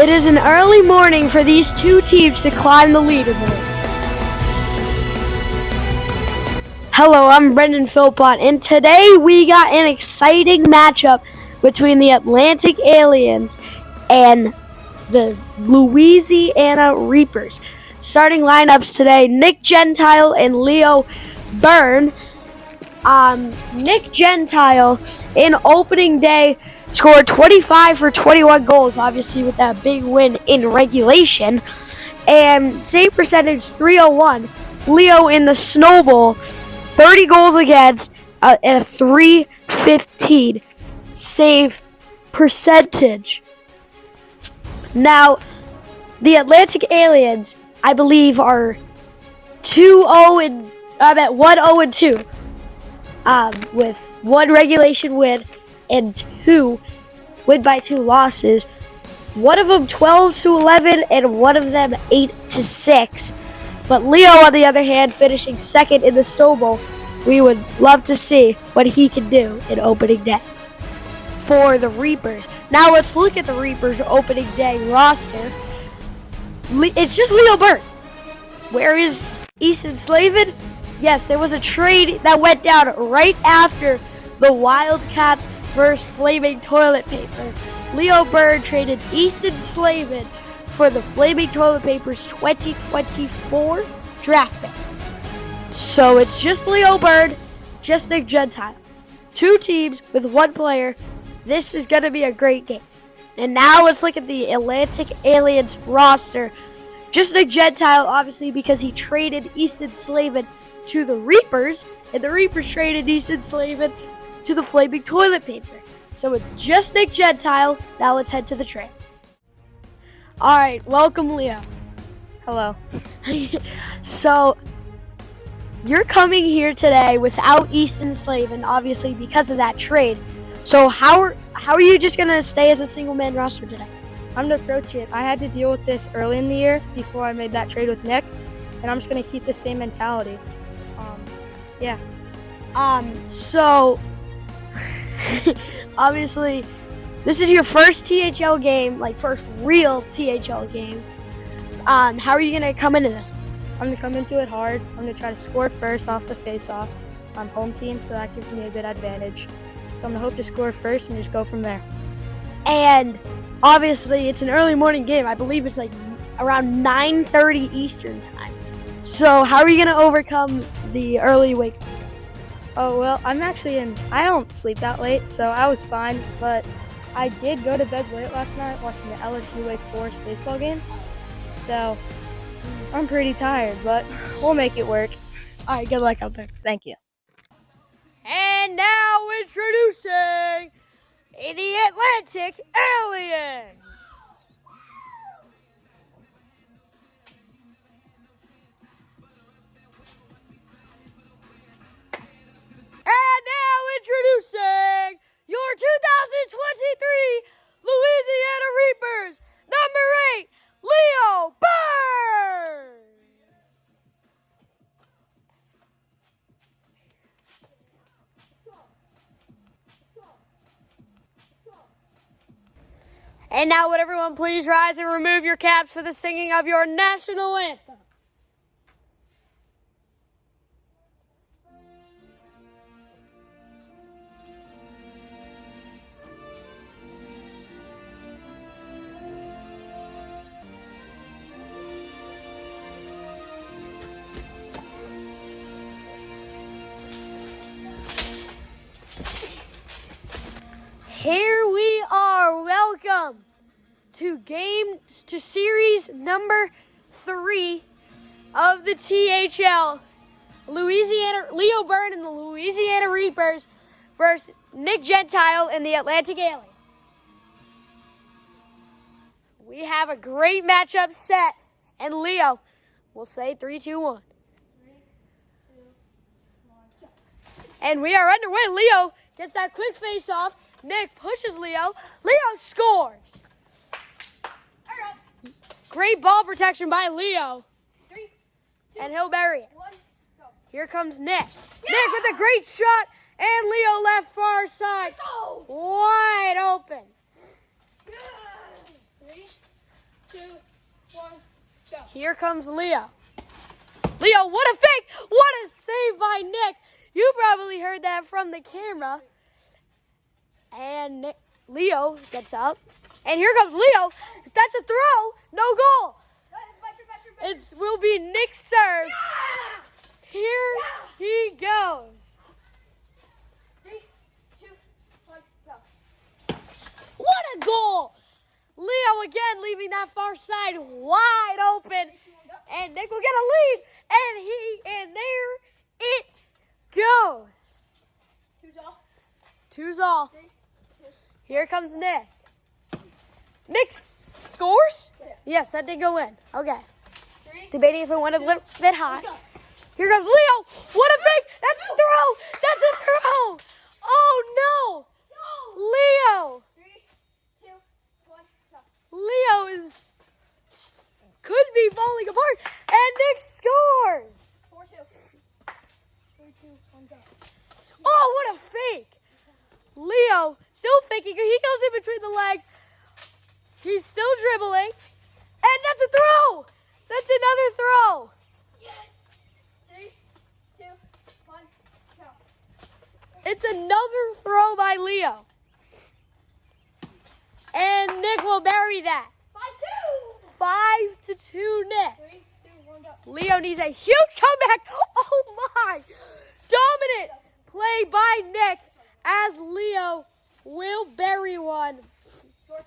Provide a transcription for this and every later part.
It is an early morning for these two teams to climb the leaderboard. Hello, I'm Brendan Philpott, and today we got an exciting matchup between the Atlantic Aliens and the Louisiana Reapers. Starting lineups today, Nick Gentile and Leo Byrne. Nick Gentile in opening day scored 25 for 21 goals, obviously with that big win in regulation, and save percentage 301. Leo in the Snowball, 30 goals against and a 315 save percentage. Now, the Atlantic Aliens, I believe, are 1-0-2, with one regulation win and two win by 2 losses. One of them 12-11 and one of them 8-6. But Leo, on the other hand, finishing second in the Snowball. We would love to see what he can do in opening day for the Reapers. Now let's look at the Reapers' opening day roster. It's just Leo Byrne. Where is Easton Slavin? Yes, there was a trade that went down right after the Wildcats versus Flaming Toilet Paper. Leo Byrne traded Easton Slavin for the Flaming Toilet Paper's 2024 draft pick. So it's just Leo Byrne, just Nick Gentile. Two teams with one player. This is going to be a great game. And now let's look at the Atlantic Aliens roster. Just Nick Gentile, obviously, because he traded Easton Slavin to the Reapers, and the Reapers traded Easton Slavin to the Flaming Toilet Paper. So it's just Nick Gentile. Now let's head to the trade. All right, welcome, Leo. Hello. So you're coming here today without Easton Slavin, obviously because of that trade. So how are you just gonna stay as a single man roster today? I'm gonna approach it. I had to deal with this early in the year before I made that trade with Nick, and I'm just gonna keep the same mentality. So obviously this is your first THL game, like first real THL game. How are you gonna come into this? I'm gonna come into it hard. I'm gonna try to score first off the face-off. I'm home team, so that gives me a good advantage. So I'm gonna hope to score first and just go from there. And obviously it's an early morning game. I believe it's like around 9:30 Eastern time. So how are you gonna overcome the early wake? Oh, well, I don't sleep that late, so I was fine, but I did go to bed late last night watching the LSU Wake Forest baseball game. So I'm pretty tired, but we'll make it work. All right, good luck out there. Thank you. And now introducing the Atlantic Aliens. And now introducing your 2023 Louisiana Reapers, number 8, Leo Byrne. And now would everyone please rise and remove your caps for the singing of your national anthem. Here we are. Welcome to series number 3 of the THL. Leo Byrne and the Louisiana Reapers versus Nick Gentile and the Atlantic Aliens. We have a great matchup set, and Leo will say 3, 2, 1. 3, 2, 1. And we are underway. Leo gets that quick face off. Nick pushes Leo. Leo scores. Great ball protection by Leo. 3, 2, and he'll bury it. 1, go. Here comes Nick. Yeah! Nick with a great shot, and Leo left far side. Let's go. Wide open. 3, 2, 1, go. Here comes Leo. Leo, what a fake! What a save by Nick! You probably heard that from the camera. And Leo gets up. And here comes Leo. That's a throw. No goal. It will be Nick's serve. Here he goes. 3, 2, 1, go. What a goal! Leo again leaving that far side wide open. And Nick will get a lead. And there it goes. 2's all. 2's all. 3, 2. Here comes Nick. Nick scores? Yeah. Yes, that did go in. Okay. 3. Debating if it went a little bit high. Go. Here comes Leo. What a fake! That's a throw! That's a throw! Oh no! Leo! 3, 2, 1, go. Leo could be falling apart, and Nick scores! 4, 2. 3, 2, 1, go. Oh, what a fake! Leo still faking. He goes in between the legs. He's still dribbling, and that's a throw! That's another throw! Yes! 3, 2, 1, go. It's another throw by Leo. And Nick will bury that. 5, 2. 5-2 Nick. 3, 2, 1, go. Leo needs a huge comeback. Oh my! Dominant play by Nick as Leo will bury one. Score.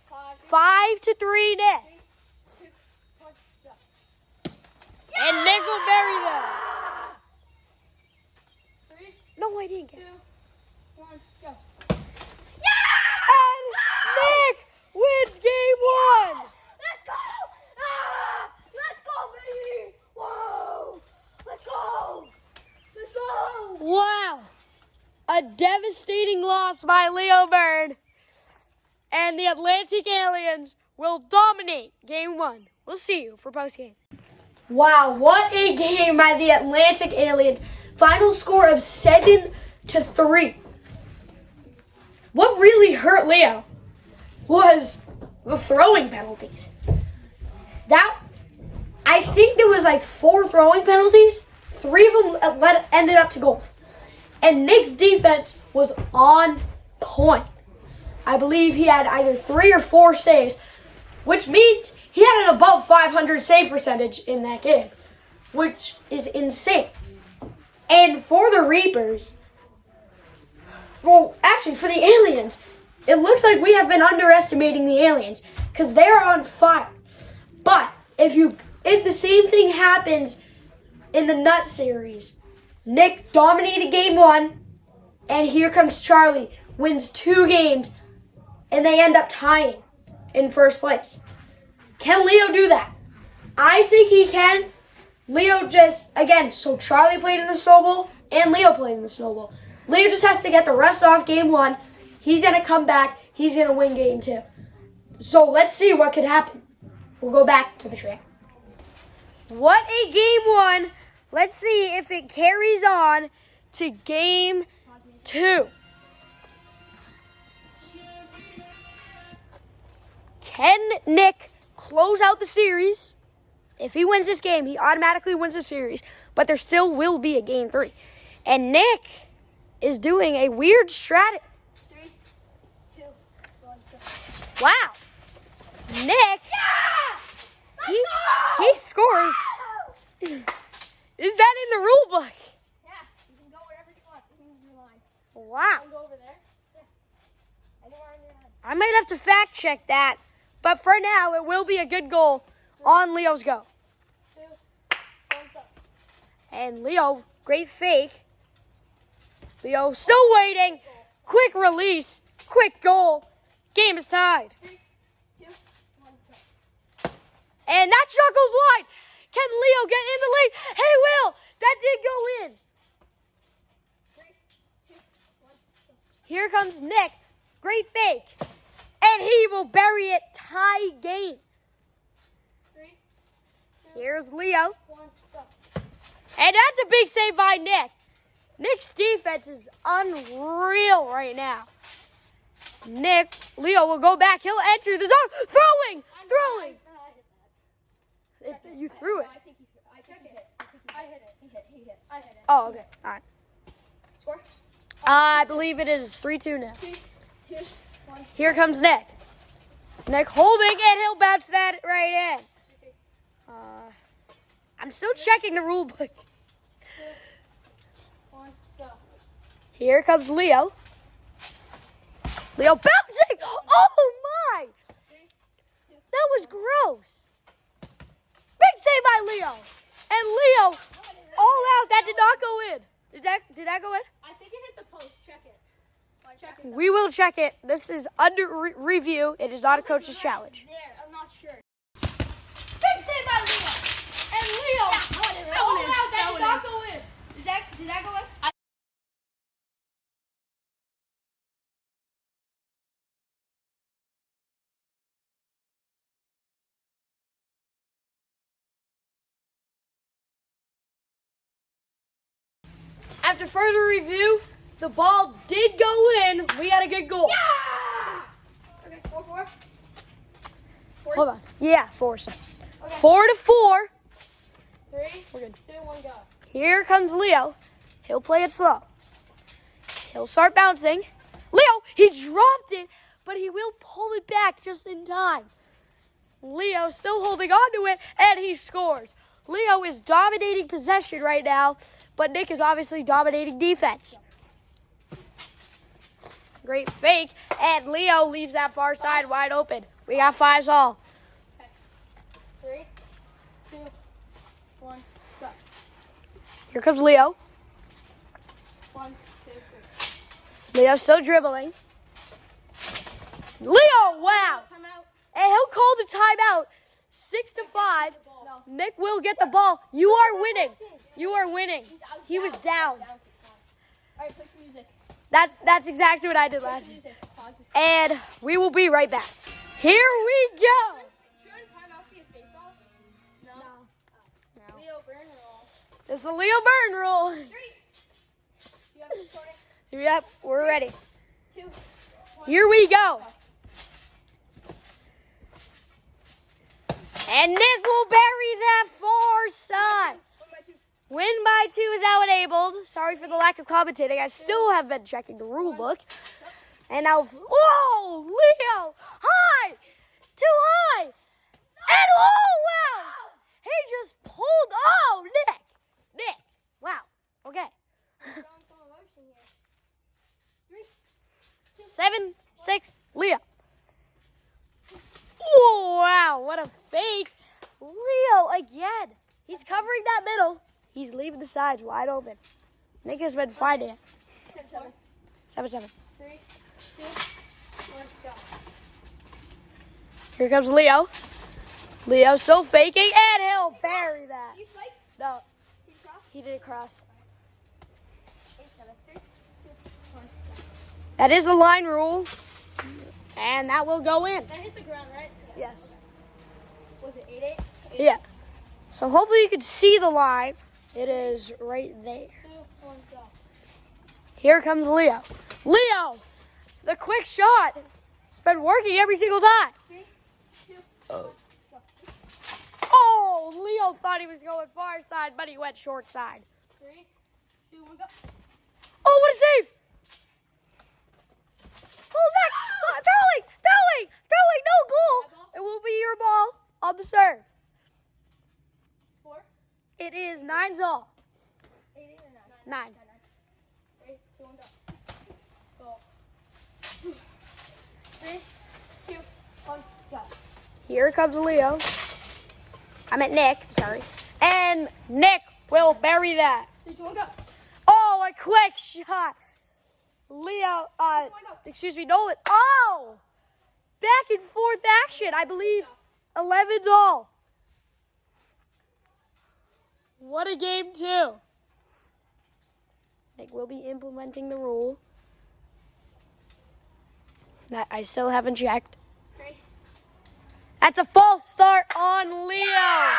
5, 5-3 Nick. 3, 2, 1, go. And Nick will bury them. 3, No, I didn't 2, get it. 1, go. And Nick wins game 1. Let's go! Ah! Let's go, baby! Whoa! Let's go! Let's go! Wow. A devastating loss by Leo Bird. And the Atlantic Aliens will dominate game 1. We'll see you for postgame. Wow, what a game by the Atlantic Aliens. Final score of 7-3. What really hurt Leo was the throwing penalties. I think there was like 4 throwing penalties. 3 of them ended up to goals. And Nick's defense was on point. I believe he had either 3 or 4 saves, which means he had an above 500 save percentage in that game, which is insane. And for the Reapers, well, actually for the Aliens, it looks like we have been underestimating the Aliens because they're on fire. But if the same thing happens in the Nut series, Nick dominated game 1, and here comes Charlie, wins 2 games, and they end up tying in first place. Can Leo do that? I think he can. Leo so Charlie played in the snowball, and Leo played in the snowball. Leo just has to get the rest off game 1. He's going to come back. He's going to win game 2. So let's see what could happen. We'll go back to the track. What a game 1. Let's see if it carries on to game 2. Can Nick close out the series? If he wins this game, he automatically wins the series. But there still will be a game 3. And Nick is doing a weird strategy. 3, 2, 1, go. Wow. Nick, he scores. Is that in the rule book? Yeah, you can go wherever you want. You can use your line. Wow. You can go over there. Yeah. Anywhere on your line. I might have to fact check that. But for now, it will be a good goal on Leo's go. 2, 1, go. And Leo, great fake. Leo still waiting. Quick release. Quick goal. Game is tied. 3, 2, 1, go. And that shot goes wide. Can Leo get in the lead? Hey, Will, that did go in. 3, 2, 1, go. Here comes Nick. Great fake. And he will bury it. Tie game. 3, 2, Here's Leo. 1, go. And that's a big save by Nick. Nick's defense is unreal right now. Leo will go back. He'll enter the zone. Throwing. throwing. You threw it. I think he hit. I hit it. He hit. I hit it. Oh, okay. All right. Score? I believe it is 3-2 now. 3, 2, 1. Here comes Nick. Nick holding, and he'll bounce that right in. I'm still checking the rule book. 2, 1, go. Here comes Leo. Leo bouncing. Oh, my. 3, 2. That was gross. Big save by Leo. And Leo, all out. That did not go in. Did that go in? I think it hit the post. Check it. Check it. We will check it. This is under review. It is not a coach's challenge. There, I'm not sure. Big save by Leo. And Leo, all out. That did not go in. Did that go in? After further review, the ball did go in. We had a good goal. Yeah! Okay, 4-4. Hold on. Yeah, 4. Okay. 4-4. 3, We're good. 2, 1, go. Here comes Leo. He'll play it slow. He'll start bouncing. Leo, he dropped it, but he will pull it back just in time. Leo still holding on to it, and he scores. Leo is dominating possession right now, but Nick is obviously dominating defense. Great fake, and Leo leaves that far side wide open. We got 5s all. Okay. 3, 2, 1, go. Here comes Leo. 1, 2, 3. Leo still dribbling. Leo, wow. Timeout. And he'll call the timeout. 6-5. No. Nick will get the ball. You are winning. You are winning. He was down. All right, play some music. That's exactly what I did Play last some year. music. Pause it. And we will be right back. Here we go. Shouldn't timeout be a face-off? No. No. Leo burn roll. This is the Leo Burn rule. 3. You have to record it. Yep, we're ready. 2. Here we go. And Nick will bury that far side. 1 by 2. Win by 2 is now enabled. Sorry for the lack of commentating. I still have been checking the rule book. And now, whoa, Leo, high, too high. And oh, wow. He just pulled, oh, Nick, wow, okay. Showing some emotion here. 3. 7-6, Leo. Whoa, wow, what a fake. Leo again. He's covering that middle. He's leaving the sides wide open. Nick has been finding it. 7. 7-7. 3, 2, 1, go. Here comes Leo. Leo still faking, and he'll bury that. You spike? No, Did you cross? he didn't cross. 8, 7. 3, 2, 1, go. That is the line rule, and that will go in. That hit the ground, right? Yes. Was it 8-8? Yeah. So hopefully you can see the line. It is right there. 2, 1, go. Here comes Leo. Leo, the quick shot. It's been working every single time. 3, 2, 1, go. Oh, Leo thought he was going far side, but he went short side. 3, 2, 1, go. Oh, what a save! Pull back! Throwing! No goal! It will be your ball on the serve. Score? It is 9's all. 8, 8, or 9. 9. 3, 2, 1, go. Go. 3, 2, 1, go. Here comes Leo. I meant Nick, sorry. And Nick will bury that. 3, 2, 1, go. Oh, a quick shot. Leo, Nolan. Oh! Back and forth action, I believe. 11's all. What a game, too. Nick will be implementing the rule that I still haven't checked. 3. That's a false start on Leo.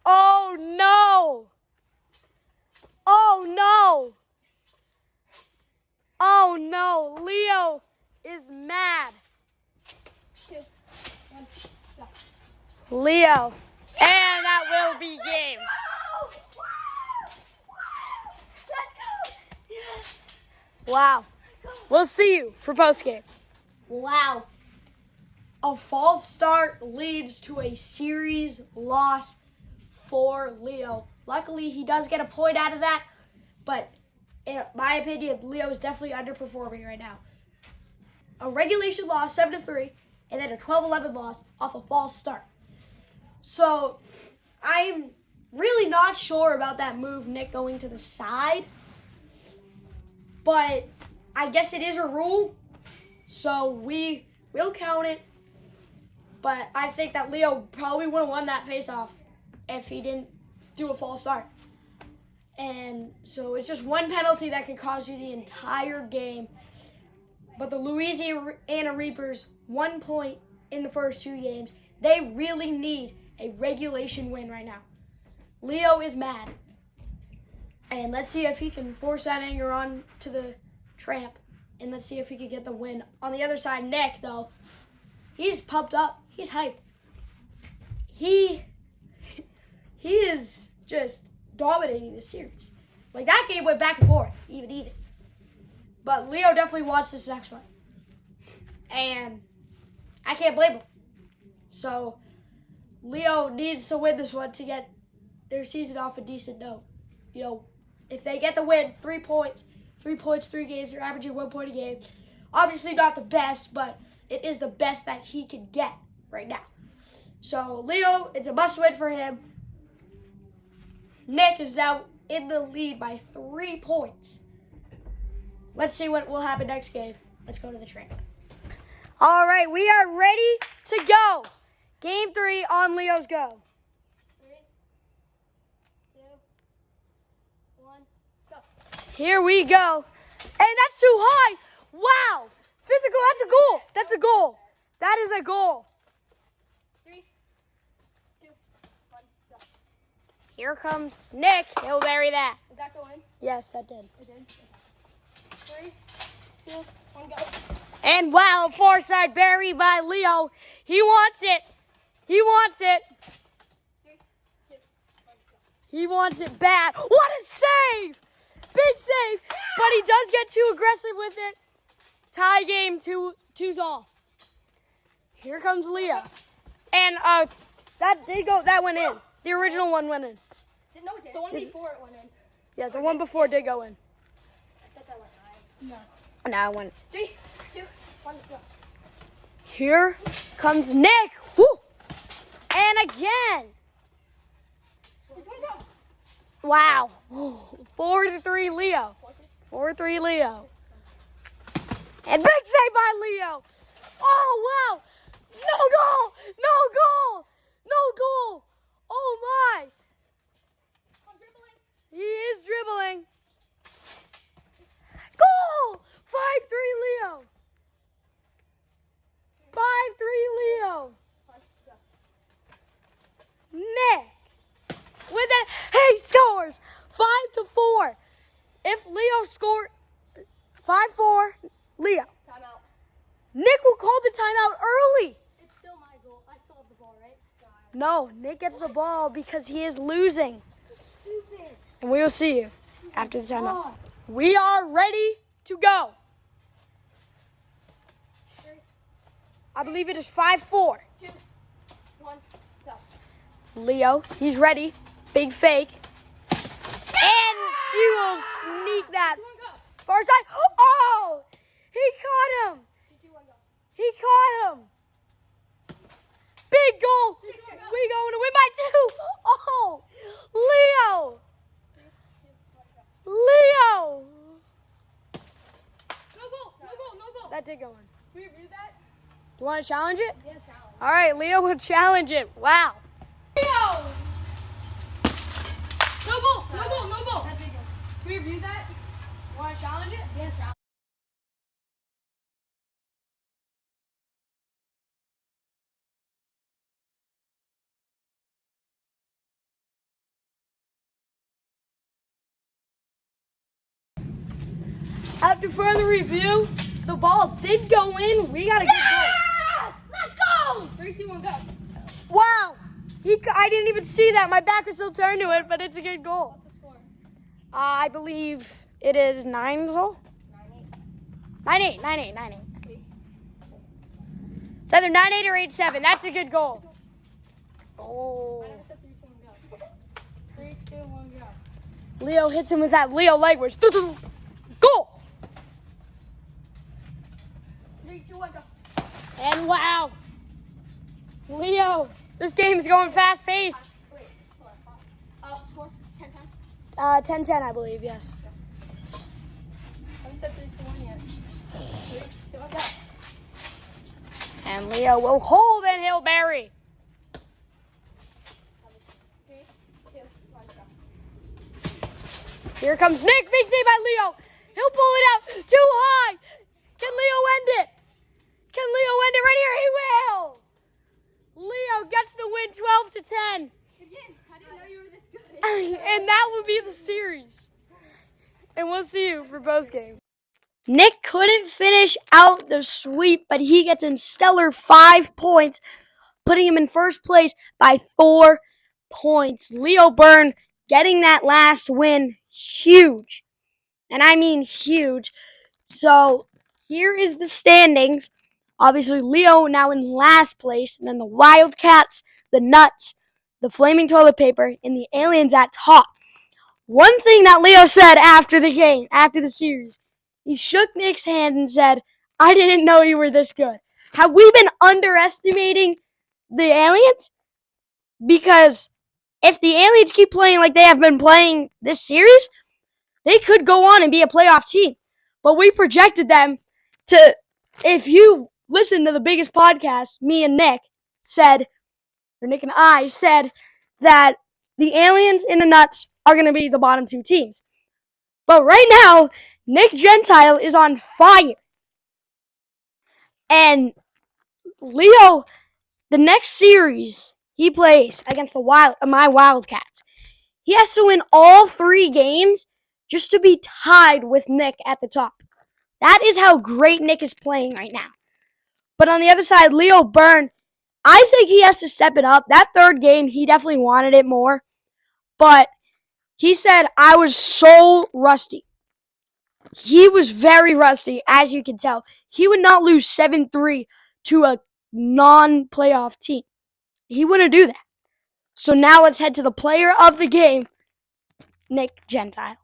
Oh, no. Oh, no. Oh, no. Leo is mad. 2, 1, go. Leo. And that will be game. Let's go. Yes. Wow. We'll see you for postgame. Wow. A false start leads to a series loss for Leo. Luckily, he does get a point out of that, but in my opinion, Leo is definitely underperforming right now. A regulation loss, 7-3, and then a 12-11 loss off a false start. So, I'm really not sure about that move, Nick going to the side, but I guess it is a rule, so we will count it. But I think that Leo probably would have won that face-off if he didn't do a false start. And so it's just one penalty that could cost you the entire game. But the Louisiana Reapers, 1 point in the first 2 games. They really need a regulation win right now. Leo is mad. And let's see if he can force that anger on to the tramp. And let's see if he can get the win. On the other side, Nick, though, he's pumped up. He's hyped. He is just dominating this series. Like, that game went back and forth, even. But Leo definitely watched this next one. And I can't blame him. So, Leo needs to win this one to get their season off a decent note. You know, if they get the win, 3 points, 3 games, they're averaging 1 point a game. Obviously not the best, but it is the best that he can get right now. So, Leo, it's a must-win for him. Nick is now in the lead by 3 points. Let's see what will happen next game. Let's go to the train. All right, we are ready to go. Game 3 on Leo's go. 3, 2, 1, go. Here we go. And that's too high. Wow. Physical, that's a goal. That's a goal. That is a goal. 3, 2, 1, go. Here comes Nick. He'll bury that. Did that go in? Yes, that did. It did. 3, 2, 1, go. And wow, far side bury by Leo. He wants it. He wants it. 3, 2, 1, go. He wants it bad. What a save! Big save. But he does get too aggressive with it. Tie game, 2's all. Here comes Leo. And that did go. That went in. The original one went in. No, it didn't. The one before it went in. Yeah, the one before did go in. I thought that went right. No. Now it went. 3, 2, 1, go. Here comes Nick. Woo! And again. Which one go? Wow. 4-3 Leo. 4-3 Leo. And big save by Leo. Oh, wow. No goal. No goal. No goal. Oh, my. I'm dribbling. He is dribbling. Goal. 5-3 Leo. 5-3 Leo. 1, go. Nick. With that, he scores 5-4. If Leo scored 5-4, Leo. Timeout. Nick will call the timeout early. It's still my goal. I still have the ball, right? No, Nick gets the ball because he is losing. This is stupid. And we will see you after the timeout. We are ready to go. I believe it is 5-4. 2, 1, go. Leo, he's ready. Big fake. And he will sneak that 2, 1, go. far side. Oh! He caught him. 2, 2, 1, go. He caught him. Big goal. 6, 1, go. We going to win by 2. Oh! Leo! 3, 2, 1, go. Leo! No goal. No goal. No goal. That did go in. We reviewed that? Do you want to challenge it? Yes, Alan. All right, Leo will challenge it. Wow. Leo! No goal. No goal. No goal. That did go. We reviewed that? Want to challenge it? Yes, Alan. After further review, the ball did go in. We got a good goal. Let's go! 3, 2, 1, go. Wow. I didn't even see that. My back was still turned to it, but it's a good goal. What's the score? I believe it is 9-0. 9-8. 9-8. 9-8. It's either 9-8 or 8-7. That's a good goal. Oh. 3, 2, 1, go. Leo hits him with that Leo language. Goal! 3, 2, 1, go. And wow. Leo, this game is going fast paced. Wait, score? 10 times? 10-10, I believe, yes. I haven't said 3, 2, 1 yet. 3, 2, 1, go. And Leo will hold and he'll bury. 3, 2, 1, go. Here comes Nick. Big save by Leo. He'll pull it out too high. Can Leo end it? Can Leo end it right here? He will. Leo gets the win 12-10. Again, I didn't know you were this good. And that will be the series. And we'll see you for post game. Nick couldn't finish out the sweep, but he gets a stellar 5 points, putting him in first place by 4 points. Leo Byrne getting that last win, huge. And I mean huge. So here is the standings. Obviously, Leo now in last place, and then the Wildcats, the Nuts, the Flaming Toilet Paper, and the Aliens at top. One thing that Leo said after the game, after the series, he shook Nick's hand and said, I didn't know you were this good. Have we been underestimating the Aliens? Because if the Aliens keep playing like they have been playing this series, they could go on and be a playoff team. But we projected them to, if you listen to the biggest podcast, me and Nick said, or Nick and I said, that the Aliens and the Nuts are going to be the bottom 2 teams. But right now, Nick Gentile is on fire. And Leo, the next series he plays against my Wildcats, he has to win all 3 games just to be tied with Nick at the top. That is how great Nick is playing right now. But on the other side, Leo Byrne, I think he has to step it up. That 3rd game, he definitely wanted it more. But he said, I was so rusty. He was very rusty, as you can tell. He would not lose 7-3 to a non-playoff team. He wouldn't do that. So now let's head to the player of the game, Nick Gentile.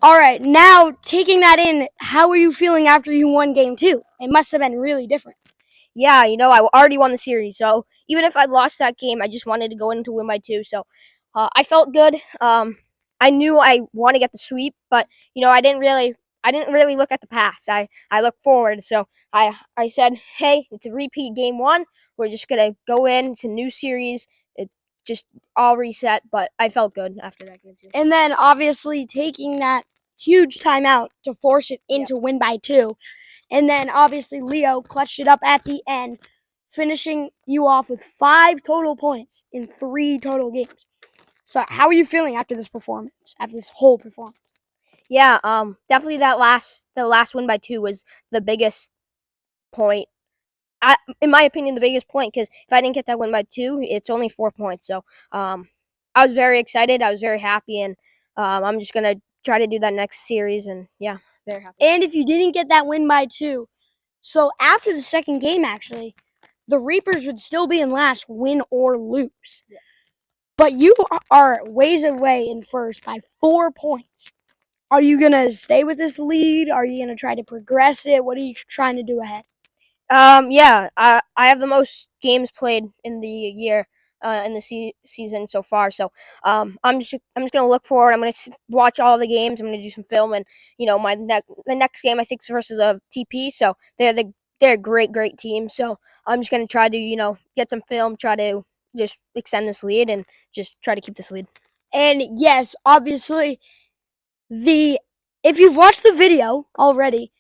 All right, now taking that in, how were you feeling after you won game 2? It must have been really different. Yeah, I already won the series, so even if I lost that game, I just wanted to go in to win by 2. So I felt good. I knew I want to get the sweep, but I didn't really look at the past. I looked forward. So I said, hey, it's a repeat game 1. We're just gonna go in. It's a new series. It just all reset. But I felt good after that game 2. And then obviously taking that huge timeout to force it into win by 2. And then obviously Leo clutched it up at the end, finishing you off with 5 total points in 3 total games. So how are you feeling after this performance, after this whole performance? Yeah, definitely the last win by 2 was the biggest point. In my opinion, the biggest point, because if I didn't get that win by 2, it's only 4 points. So I was very excited. I was very happy, and I'm just gonna try to do that next series. And yeah, very happy. And if you didn't get that win by 2, so after the second game, actually, the Reapers would still be in last, win or lose. Yeah. But you are ways away in first by 4 points. Are you going to stay with this lead? Are you going to try to progress it? What are you trying to do ahead? Yeah, I have the most games played in the year, in the season so far. So I'm just gonna look forward. I'm gonna watch all the games. I'm gonna do some film, and the next game I think is versus a TP. So they're a great team. So I'm just gonna try to get some film, try to just extend this lead, and just try to keep this lead. And yes, obviously, if you've watched the video already,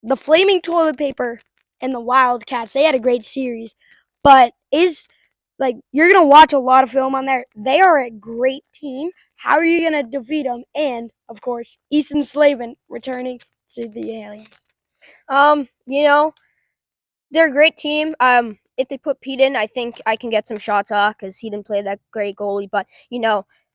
the Flaming Toilet Paper and the Wildcats, they had a great series. But you're going to watch a lot of film on there. They are a great team. How are you going to defeat them? And, of course, Easton Slavin returning to the Aliens. They're a great team. if they put Pete in, I think I can get some shots off because he didn't play that great goalie. But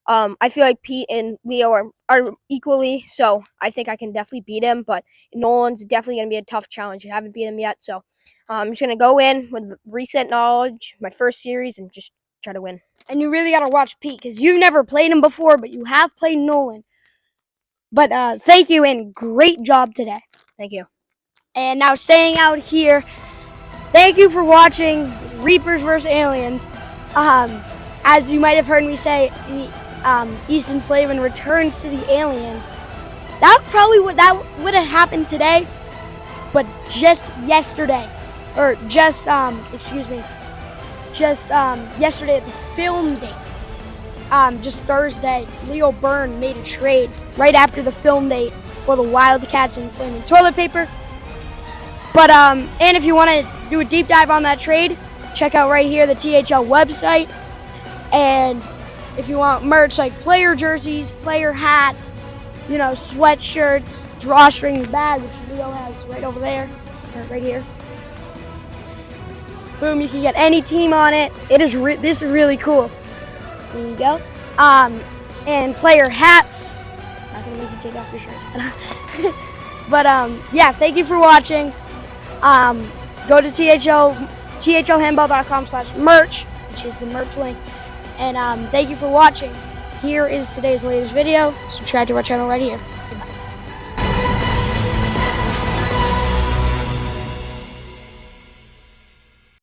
I feel like Pete and Leo are equally, so I think I can definitely beat him. But Nolan's definitely going to be a tough challenge. I haven't beat him yet, so I'm just going to go in with recent knowledge, my first series, and just try to win. And you really got to watch Pete because you've never played him before, but you have played Nolan. But thank you and great job today. Thank you. And now staying out here, thank you for watching Reapers vs. Aliens. As you might have heard me say, Easton Slavin returns to the alien. That would have happened today, but just yesterday, or just yesterday at the film date. Just Thursday, Leo Byrne made a trade right after the film date for the Wildcats and Flaming Toilet Paper. But and if you want to do a deep dive on that trade, check out right here the THL website. And if you want merch like player jerseys, player hats, sweatshirts, drawstring bag, which Leo has right over there, or right here. Boom! You can get any team on it. This is really cool. There you go. And player hats. Not gonna make you take off your shirt. But yeah, thank you for watching. Go to thlhandball.com/merch, which is the merch link. And thank you for watching. Here is today's latest video. Subscribe to our channel right here.